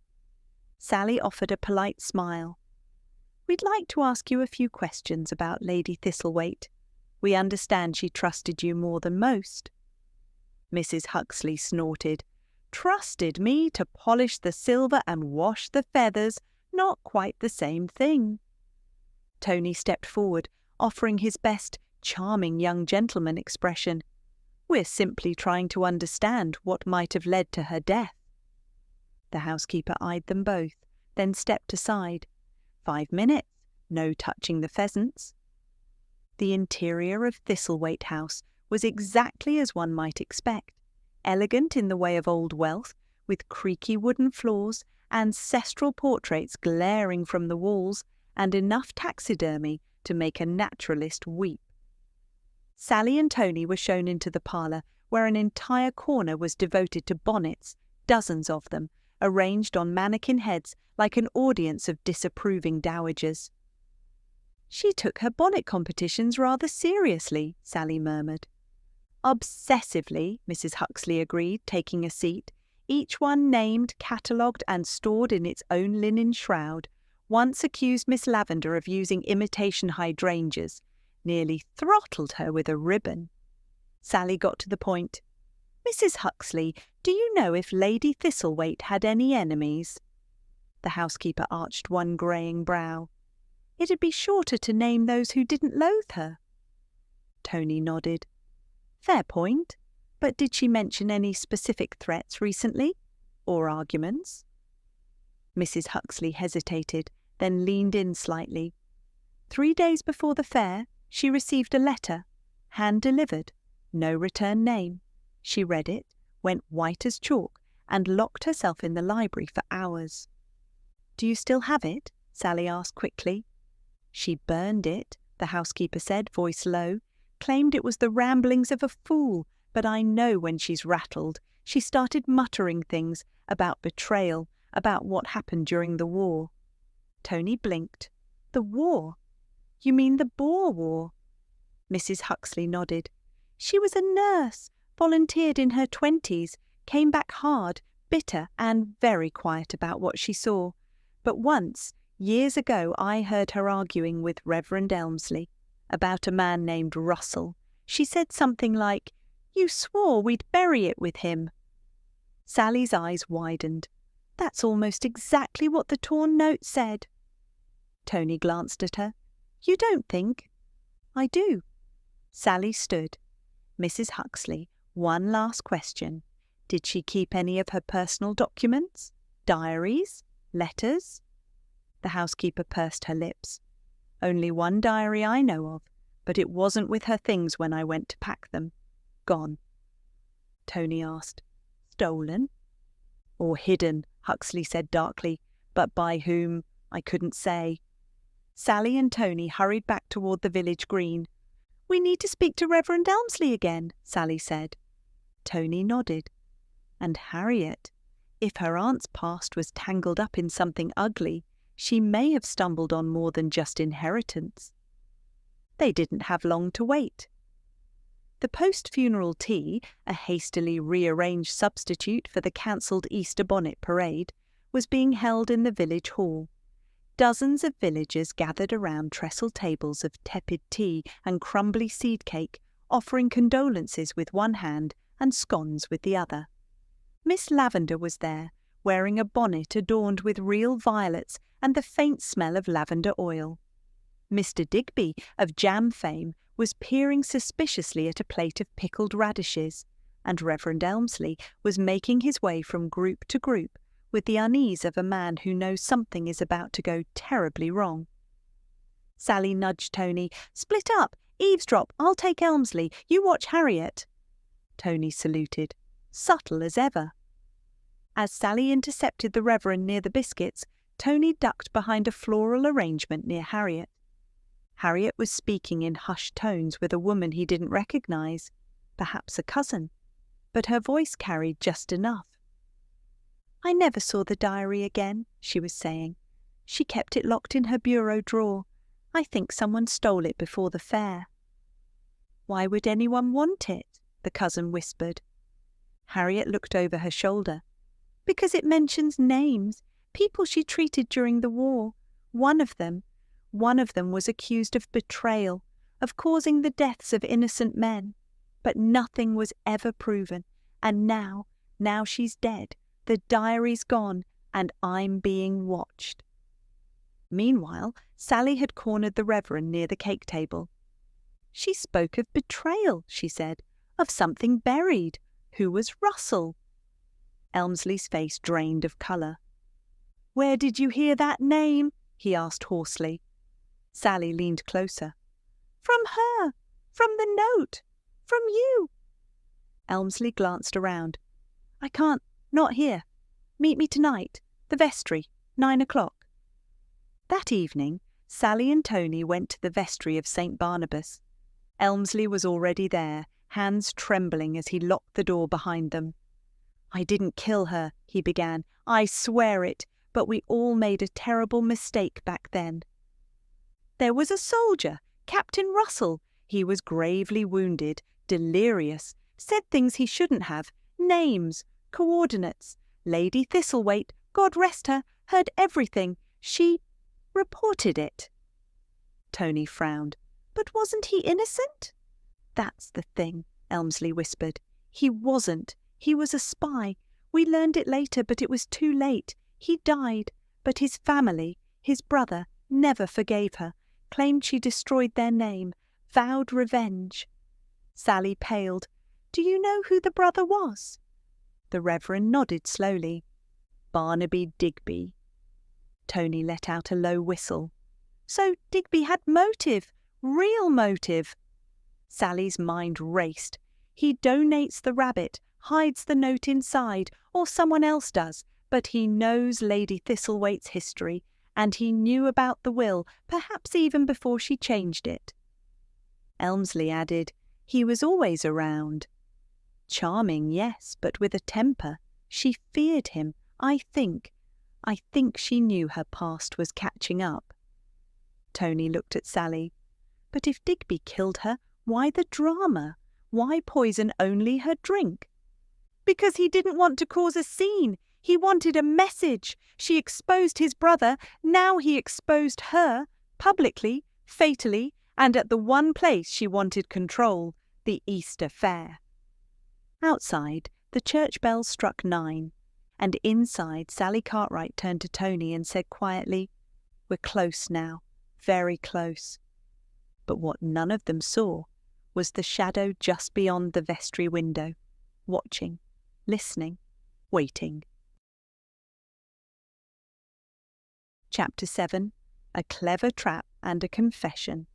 Sally offered a polite smile. "We'd like to ask you a few questions about Lady Thistlethwaite. We understand she trusted you more than most." Mrs. Huxley snorted. "Trusted me to polish the silver and wash the feathers? Not quite the same thing." Tony stepped forward, offering his best charming young gentleman expression. "We're simply trying to understand what might have led to her death." The housekeeper eyed them both, then stepped aside. 5 minutes, no touching the pheasants. The interior of Thistlethwaite House was exactly as one might expect, elegant in the way of old wealth, with creaky wooden floors, ancestral portraits glaring from the walls, and enough taxidermy to make a naturalist weep. Sally and Tony were shown into the parlour, where an entire corner was devoted to bonnets, dozens of them, arranged on mannequin heads like an audience of disapproving dowagers. "She took her bonnet competitions rather seriously," Sally murmured. "Obsessively," Mrs. Huxley agreed, taking a seat, each one named, catalogued and stored in its own linen shroud. Once accused Miss Lavender of using imitation hydrangeas, nearly throttled her with a ribbon. Sally got to the point. "Mrs. Huxley, do you know if Lady Thistlethwaite had any enemies?" The housekeeper arched one greying brow. "It'd be shorter to name those who didn't loathe her." Tony nodded. "Fair point. But did she mention any specific threats recently? Or arguments?" Mrs. Huxley hesitated, then leaned in slightly. 3 days before the fair, she received a letter, hand-delivered, no return name. She read it, went white as chalk, and locked herself in the library for hours. "Do you still have it?" Sally asked quickly. "She burned it," the housekeeper said, voice low. "Claimed it was the ramblings of a fool, but I know when she's rattled. She started muttering things about betrayal, about what happened during the war." Tony blinked. "The war? You mean the Boer War?" Mrs. Huxley nodded. "She was a nurse, volunteered in her 20s, came back hard, bitter and very quiet about what she saw. But once, years ago, I heard her arguing with Reverend Elmsley about a man named Russell. She said something like, 'You swore we'd bury it with him.'" Sally's eyes widened. "That's almost exactly what the torn note said." Tony glanced at her. "You don't think?" "I do." Sally stood. "Mrs. Huxley, one last question. Did she keep any of her personal documents? Diaries? Letters?" The housekeeper pursed her lips. "Only one diary I know of, but it wasn't with her things when I went to pack them. Gone." Tony asked, "Stolen?" "Or hidden," Huxley said darkly, "but by whom, I couldn't say." Sally and Tony hurried back toward the village green. "We need to speak to Reverend Elmsley again," Sally said. Tony nodded. And Harriet? If her aunt's past was tangled up in something ugly, she may have stumbled on more than just inheritance. They didn't have long to wait. The post-funeral tea, a hastily rearranged substitute for the cancelled Easter bonnet parade, was being held in the village hall. Dozens of villagers gathered around trestle tables of tepid tea and crumbly seed cake, offering condolences with one hand and scones with the other. Miss Lavender was there, wearing a bonnet adorned with real violets and the faint smell of lavender oil. Mr. Digby, of jam fame, was peering suspiciously at a plate of pickled radishes, and Reverend Elmsley was making his way from group to group with the unease of a man who knows something is about to go terribly wrong. Sally nudged Tony. "Split up! Eavesdrop! I'll take Elmsley. You watch Harriet." Tony saluted, subtle as ever. As Sally intercepted the Reverend near the biscuits, Tony ducked behind a floral arrangement near Harriet. Harriet was speaking in hushed tones with a woman he didn't recognise, perhaps a cousin, but her voice carried just enough. "I never saw the diary again," she was saying. "She kept it locked in her bureau drawer. I think someone stole it before the fair." "Why would anyone want it?" the cousin whispered. Harriet looked over her shoulder. "Because it mentions names, people she treated during the war. One of them was accused of betrayal, of causing the deaths of innocent men. But nothing was ever proven, and now she's dead, the diary's gone, and I'm being watched." Meanwhile, Sally had cornered the Reverend near the cake table. "She spoke of betrayal," she said, "of something buried. Who was Russell?" Elmsley's face drained of colour. "Where did you hear that name?" he asked hoarsely. Sally leaned closer. "From her, from the note, from you." Elmsley glanced around. "I can't, not here. Meet me tonight, the vestry, 9 o'clock. That evening, Sally and Tony went to the vestry of St. Barnabas. Elmsley was already there, hands trembling as he locked the door behind them. "I didn't kill her," he began. "I swear it, but we all made a terrible mistake back then. There was a soldier, Captain Russell. He was gravely wounded, delirious, said things he shouldn't have, names, coordinates. Lady Thistlethwaite, God rest her, heard everything. She reported it." Tony frowned. "But wasn't he innocent?" "That's the thing," Elmsley whispered. "He wasn't. He was a spy. We learned it later, but it was too late. He died, but his family, his brother, never forgave her, claimed she destroyed their name, vowed revenge." Sally paled. "Do you know who the brother was?" The Reverend nodded slowly. "Barnaby Digby." Tony let out a low whistle. "So Digby had motive, real motive." Sally's mind raced. "He donates the rabbit, hides the note inside, or someone else does, but he knows Lady Thistlethwaite's history, and he knew about the will, perhaps even before she changed it." Elmsley added, "He was always around." "Charming, yes, but with a temper. She feared him, I think she knew her past was catching up." Tony looked at Sally. "But if Digby killed her, why the drama? Why poison only her drink?" "Because he didn't want to cause a scene. He wanted a message. She exposed his brother. Now he exposed her, publicly, fatally, and at the one place she wanted control, the Easter Fair." Outside, the church bell struck 9, and inside Sally Cartwright turned to Tony and said quietly, "We're close now, very close." But what none of them saw was the shadow just beyond the vestry window, watching, listening, waiting. Chapter 7. A Clever Trap and a Confession.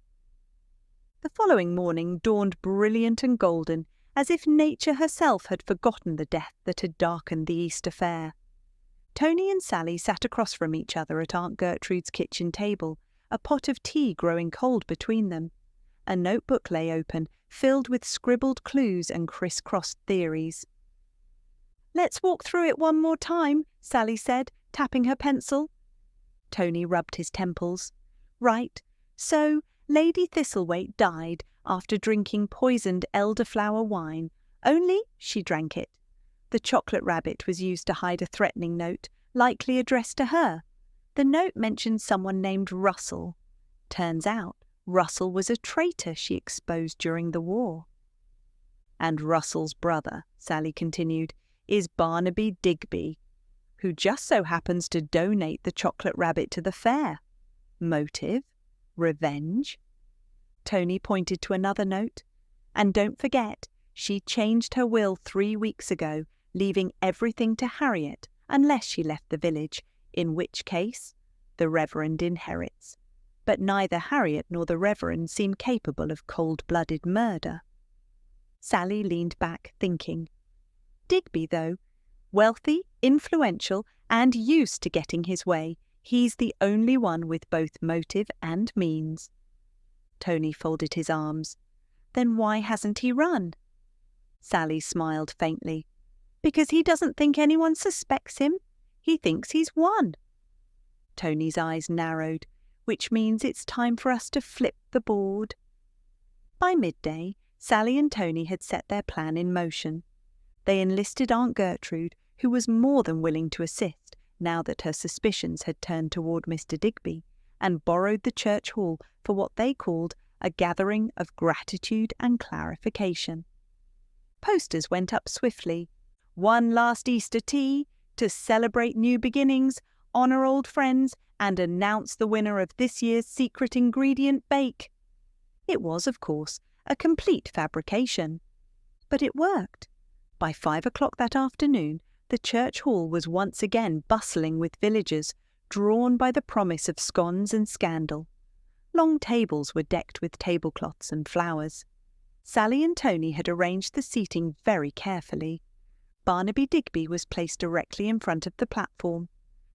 The following morning dawned brilliant and golden, as if nature herself had forgotten the death that had darkened the Easter Fair. Tony and Sally sat across from each other at Aunt Gertrude's kitchen table, a pot of tea growing cold between them. A notebook lay open, filled with scribbled clues and criss-crossed theories. "Let's walk through it one more time," Sally said, tapping her pencil. Tony rubbed his temples. "Right, so Lady Thistlethwaite died after drinking poisoned elderflower wine, only she drank it. The chocolate rabbit was used to hide a threatening note, likely addressed to her. The note mentioned someone named Russell. Turns out Russell was a traitor she exposed during the war." And Russell's brother, Sally continued, is Barnaby Digby, who just so happens to donate the chocolate rabbit to the fair. Motive? Revenge? Tony pointed to another note. And don't forget, she changed her will 3 weeks ago, leaving everything to Harriet unless she left the village, in which case the Reverend inherits. But neither Harriet nor the Reverend seem capable of cold-blooded murder. Sally leaned back, thinking. Digby, though, wealthy, influential, and used to getting his way, he's the only one with both motive and means. Tony folded his arms. Then why hasn't he run? Sally smiled faintly. Because he doesn't think anyone suspects him. He thinks he's won. Tony's eyes narrowed, which means it's time for us to flip the board. By midday, Sally and Tony had set their plan in motion. They enlisted Aunt Gertrude, who was more than willing to assist now that her suspicions had turned toward Mr. Digby, and borrowed the church hall for what they called a gathering of gratitude and clarification. Posters went up swiftly. One last Easter tea, to celebrate new beginnings, honour old friends, and announce the winner of this year's secret ingredient bake. It was, of course, a complete fabrication. But it worked. By 5 o'clock that afternoon, the church hall was once again bustling with villagers, drawn by the promise of scones and scandal. Long tables were decked with tablecloths and flowers. Sally and Tony had arranged the seating very carefully. Barnaby Digby was placed directly in front of the platform.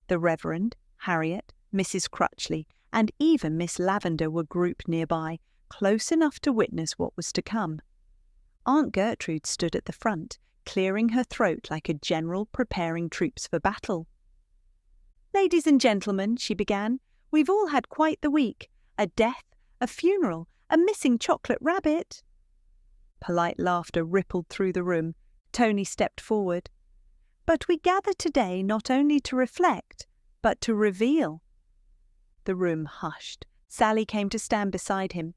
The Reverend, Harriet, Mrs. Crutchley, and even Miss Lavender were grouped nearby, close enough to witness what was to come. Aunt Gertrude stood at the front, clearing her throat like a general preparing troops for battle. "Ladies and gentlemen," she began, "we've all had quite the week. A death, a funeral, a missing chocolate rabbit." Polite laughter rippled through the room. Tony stepped forward. "But we gather today not only to reflect, but to reveal." The room hushed. Sally came to stand beside him.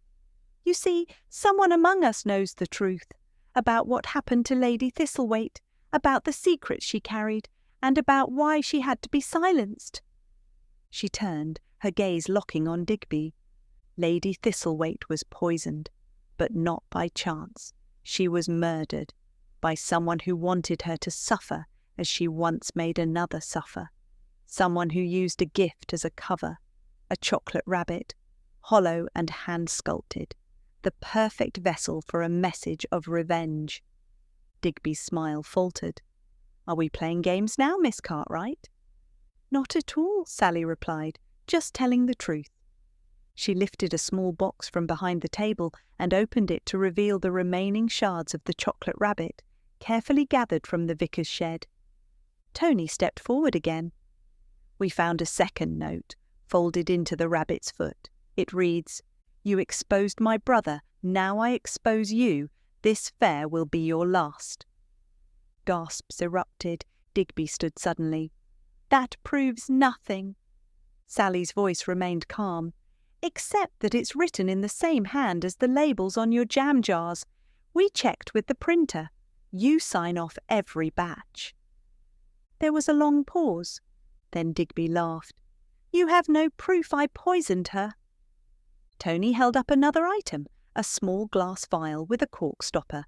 "You see, someone among us knows the truth, about what happened to Lady Thistlethwaite, about the secrets she carried, and about why she had to be silenced." She turned, her gaze locking on Digby. Lady Thistlethwaite was poisoned, but not by chance. She was murdered by someone who wanted her to suffer as she once made another suffer. Someone who used a gift as a cover, a chocolate rabbit, hollow and hand-sculpted, the perfect vessel for a message of revenge. Digby's smile faltered. "Are we playing games now, Miss Cartwright?" "Not at all," Sally replied, "just telling the truth." She lifted a small box from behind the table and opened it to reveal the remaining shards of the chocolate rabbit, carefully gathered from the vicar's shed. Tony stepped forward again. "We found a second note, folded into the rabbit's foot. It reads, 'You exposed my brother, now I expose you. This fair will be your last.'" Gasps erupted. Digby stood suddenly. "That proves nothing." Sally's voice remained calm. "Except that it's written in the same hand as the labels on your jam jars. We checked with the printer. You sign off every batch." There was a long pause. Then Digby laughed. "You have no proof I poisoned her." Tony held up another item, a small glass vial with a cork stopper.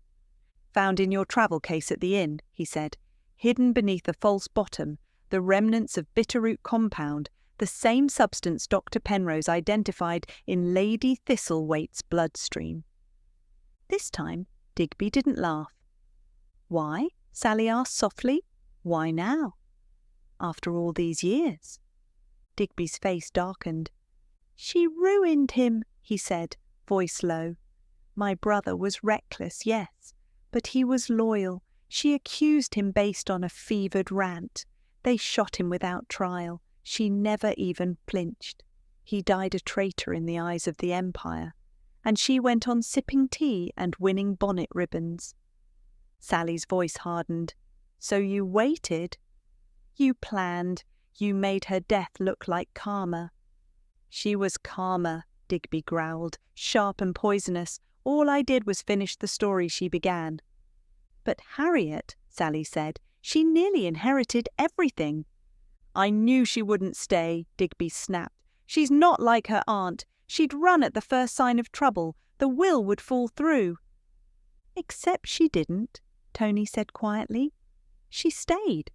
"Found in your travel case at the inn," he said. "Hidden beneath a false bottom, the remnants of bitterroot compound, the same substance Dr. Penrose identified in Lady Thistlethwaite's bloodstream." This time, Digby didn't laugh. "Why?" Sally asked softly. "Why now? After all these years?" Digby's face darkened. "She ruined him," he said, voice low. "My brother was reckless, yes, but he was loyal. She accused him based on a fevered rant. They shot him without trial. She never even flinched. He died a traitor in the eyes of the Empire, and she went on sipping tea and winning bonnet ribbons." Sally's voice hardened. "So you waited? You planned. You made her death look like karma." "She was karma," Digby growled, "sharp and poisonous. All I did was finish the story she began." "But Harriet," Sally said, "she nearly inherited everything." "I knew she wouldn't stay," Digby snapped. "She's not like her aunt. She'd run at the first sign of trouble. The will would fall through." "Except she didn't," Tony said quietly. "She stayed."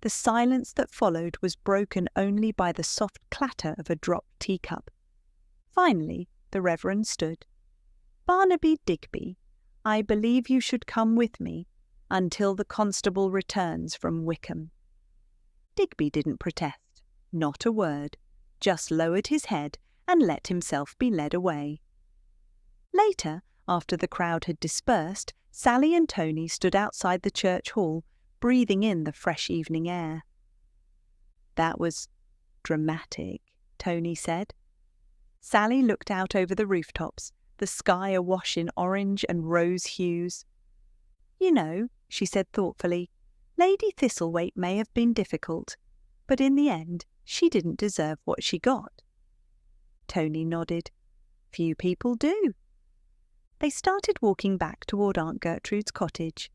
The silence that followed was broken only by the soft clatter of a dropped teacup. Finally, the Reverend stood. "Barnaby Digby, I believe you should come with me until the constable returns from Wickham." Digby didn't protest, not a word, just lowered his head and let himself be led away. Later, after the crowd had dispersed, Sally and Tony stood outside the church hall, breathing in the fresh evening air. "That was dramatic," Tony said. Sally looked out over the rooftops, the sky awash in orange and rose hues. "You know," she said thoughtfully, "Lady Thistlethwaite may have been difficult, but in the end she didn't deserve what she got." Tony nodded. "Few people do." They started walking back toward Aunt Gertrude's cottage.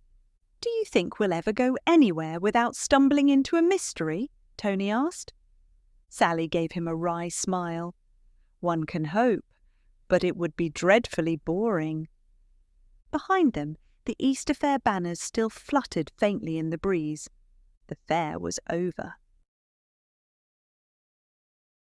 "Do you think we'll ever go anywhere without stumbling into a mystery?" Tony asked. Sally gave him a wry smile. "One can hope, but it would be dreadfully boring." Behind them, the Easter Fair banners still fluttered faintly in the breeze. The fair was over.